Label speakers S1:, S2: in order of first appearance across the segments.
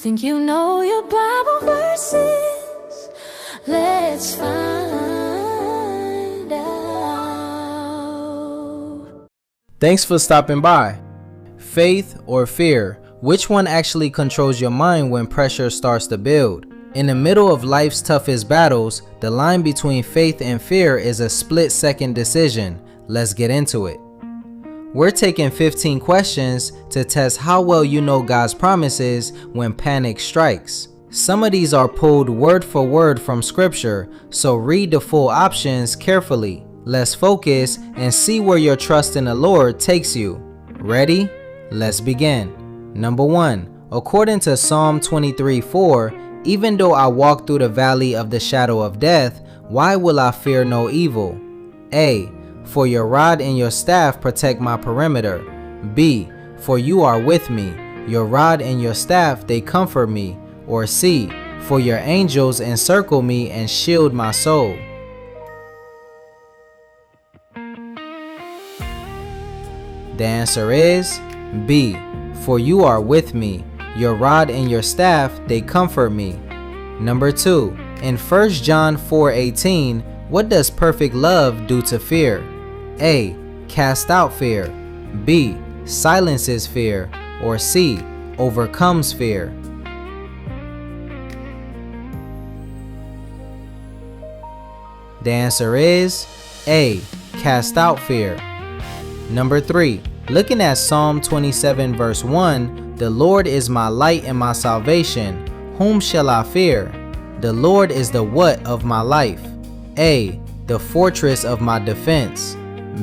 S1: think you know your Bible verses? Let's find out.
S2: Thanks for stopping by. Faith or fear? Which one actually controls your mind when pressure starts to build? In the middle of life's toughest battles, the line between faith and fear is a split-second decision. Let's get into it. We're taking 15 questions to test how well you know God's promises when panic strikes. Some of these are pulled word for word from scripture, so read the full options carefully. Let's focus and see where your trust in the Lord takes you. Ready? Let's begin. Number 1. According to Psalm 23:4, even though I walk through the valley of the shadow of death, why will I fear no evil? A. For your rod and your staff protect my perimeter. B. For you are with me. Your rod and your staff, they comfort me. Or C. For your angels encircle me and shield my soul. The answer is B. For you are with me. Your rod and your staff, they comfort me. Number 2. In 1 John 4:18, what does perfect love do to fear? A. Cast out fear. B. Silences fear. Or C. Overcomes fear. The answer is A. Cast out fear. Number 3. Looking at Psalm 27 verse 1, the Lord is my light and my salvation. Whom shall I fear? The Lord is the what of my life? A. The fortress of my defense.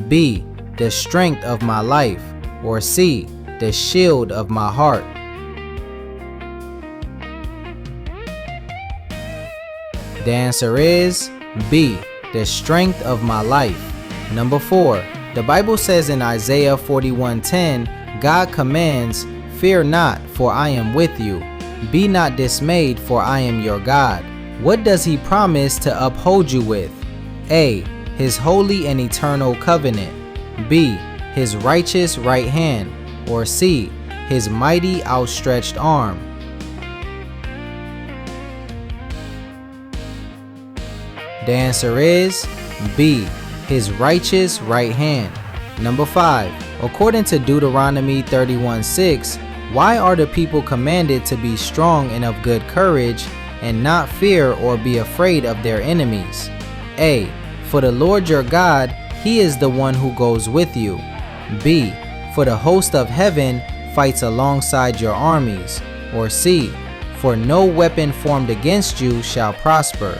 S2: B. The strength of my life. Or C. The shield of my heart. The answer is B. The strength of my life. Number 4. The Bible says in Isaiah 41:10, God commands, "Fear not, for I am with you. Be not dismayed, for I am your God." What does he promise to uphold you with? A. His holy and eternal covenant. B. His righteous right hand. Or C. His mighty outstretched arm. The answer is B. His righteous right hand. Number 5. According to Deuteronomy 31:6, why are the people commanded to be strong and of good courage and not fear or be afraid of their enemies? A. For the Lord your God, he is the one who goes with you. B. For the host of heaven fights alongside your armies. Or C. For no weapon formed against you shall prosper.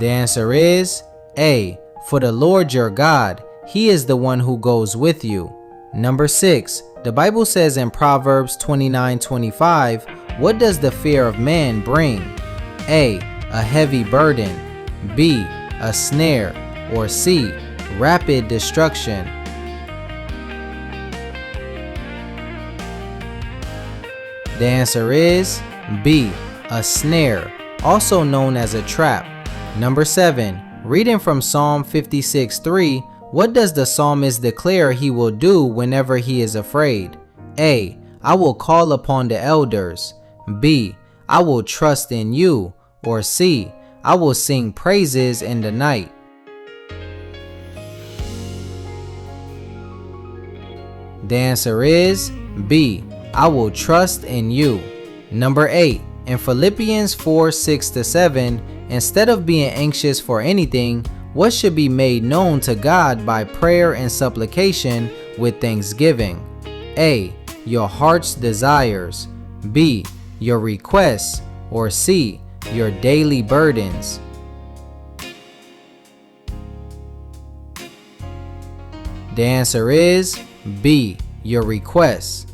S2: The answer is A. For the Lord your God, he is the one who goes with you. Number 6. The Bible says in Proverbs 29:25, what does the fear of man bring? A. A heavy burden. B. A snare. Or C. Rapid destruction. The answer is B. A snare, also known as a trap. Number 7. Reading from Psalm 56:3, what does the psalmist declare he will do whenever he is afraid? A. I will call upon the elders. B. I will trust in you. Or C. I will sing praises in the night. The answer is B. I will trust in you. Number 8. In Philippians 4:6-7, instead of being anxious for anything, what should be made known to God by prayer and supplication with thanksgiving? A. Your heart's desires. B. Your requests. Or C. Your daily burdens. The answer is B. Your requests.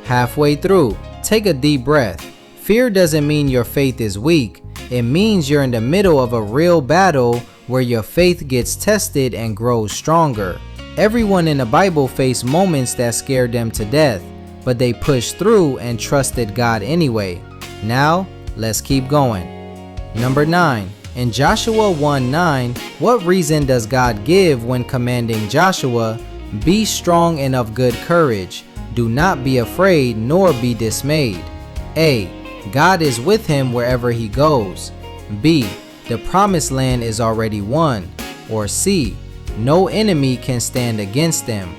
S2: Halfway through, take a deep breath. Fear doesn't mean your faith is weak. It means you're in the middle of a real battle where your faith gets tested and grows stronger. Everyone in the Bible faced moments that scared them to death, but they pushed through and trusted God anyway. Now, let's keep going. Number 9. In Joshua 1:9, what reason does God give when commanding Joshua, Be strong and of good courage. Do not be afraid nor be dismayed. A. God is with him wherever he goes. B. The promised land is already won. Or C. No enemy can stand against them.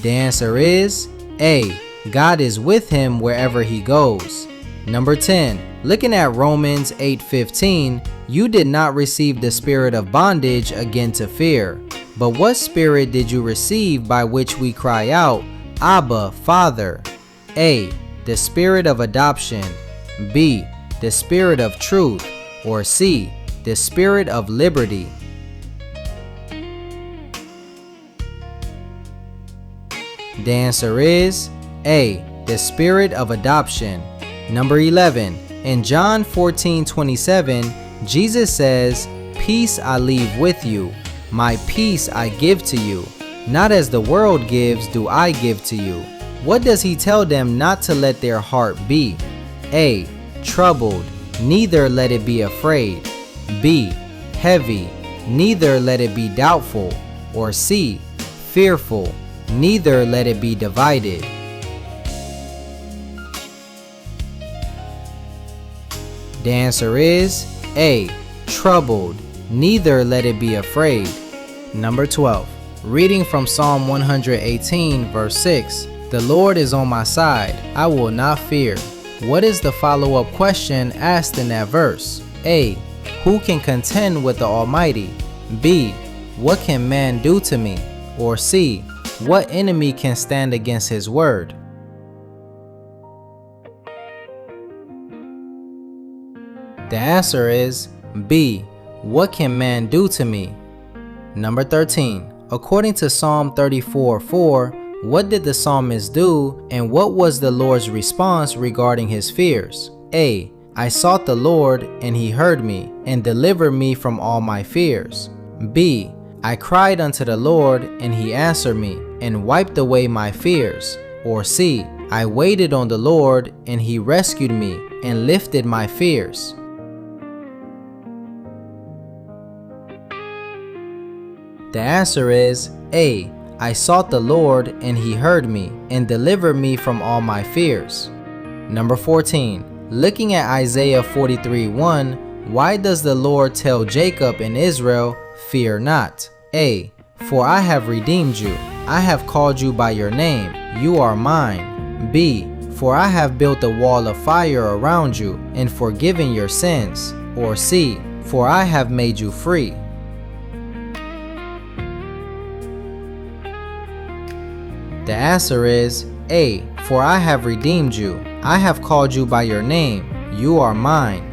S2: The answer is A. God is with him wherever he goes. Number 10. Looking at Romans 8:15, you did not receive the spirit of bondage again to fear. But what spirit did you receive by which we cry out, Abba, Father? A. The spirit of adoption. B. The spirit of truth. Or C. The spirit of liberty. The answer is A. The spirit of adoption. Number 11. In John 14:27, Jesus says, "Peace I leave with you. My peace I give to you. Not as the world gives do I give to you." What does he tell them not to let their heart be? A. Troubled, neither let it be afraid. B. Heavy, neither let it be doubtful. Or C. Fearful, neither let it be divided. The answer is A. Troubled, neither let it be afraid. Number 12. Reading from Psalm 118 verse 6. The Lord is on my side, I will not fear. What is the follow-up question asked in that verse? A. Who can contend with the Almighty? B. What can man do to me? Or C. What enemy can stand against his word? The answer is B. What can man do to me? Number 13. According to Psalm 34:4, what did the psalmist do and what was the Lord's response regarding his fears? A. I sought the Lord and he heard me and delivered me from all my fears. B. I cried unto the Lord and he answered me and wiped away my fears. Or C. I waited on the Lord and he rescued me and lifted my fears. The answer is A. I sought the Lord and he heard me and delivered me from all my fears. Number 14. Looking at Isaiah 43:1, why does the Lord tell Jacob and Israel, fear not? A. For I have redeemed you. I have called you by your name. You are mine. B. For I have built a wall of fire around you and forgiven your sins. Or C. For I have made you free. The answer is A. For I have redeemed you. I have called you by your name. You are mine.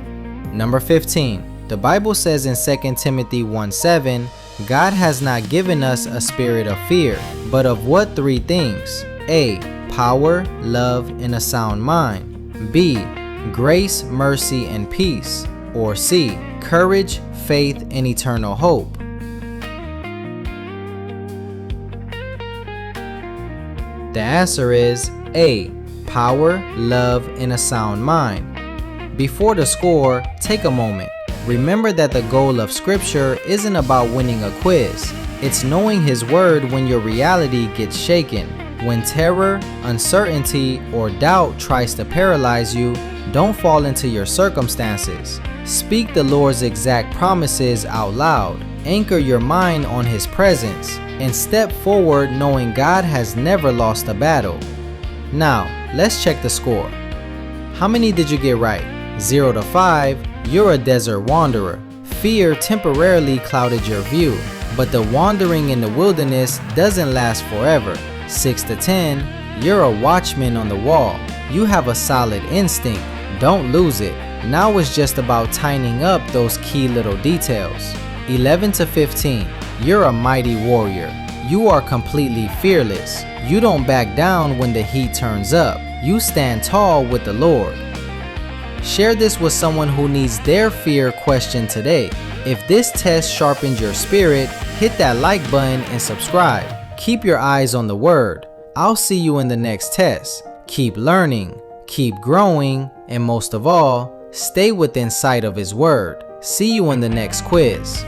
S2: Number 15. The Bible says in 2 Timothy 1:7, God has not given us a spirit of fear, but of what three things? A. Power, love, and a sound mind. B. Grace, mercy, and peace. Or C. Courage, faith, and eternal hope. The answer is A. Power, love, and a sound mind. Before the score, take a moment. Remember that the goal of Scripture isn't about winning a quiz. It's knowing His Word when your reality gets shaken. When terror, uncertainty, or doubt tries to paralyze you, don't fall into your circumstances. Speak the Lord's exact promises out loud. Anchor your mind on His presence and step forward knowing God has never lost a battle. Now, let's check the score. How many did you get right? 0 to 5, you're a desert wanderer. Fear temporarily clouded your view, but the wandering in the wilderness doesn't last forever. 6 to 10, you're a watchman on the wall. You have a solid instinct. Don't lose it. Now it's just about tightening up those key little details. 11 to 15, you're a mighty warrior. You are completely fearless. You don't back down when the heat turns up. You stand tall with the Lord. Share this with someone who needs their fear questioned today. If this test sharpened your spirit, hit that like button and subscribe. Keep your eyes on the Word. I'll see you in the next test. Keep learning, keep growing, and most of all, stay within sight of His Word. See you in the next quiz.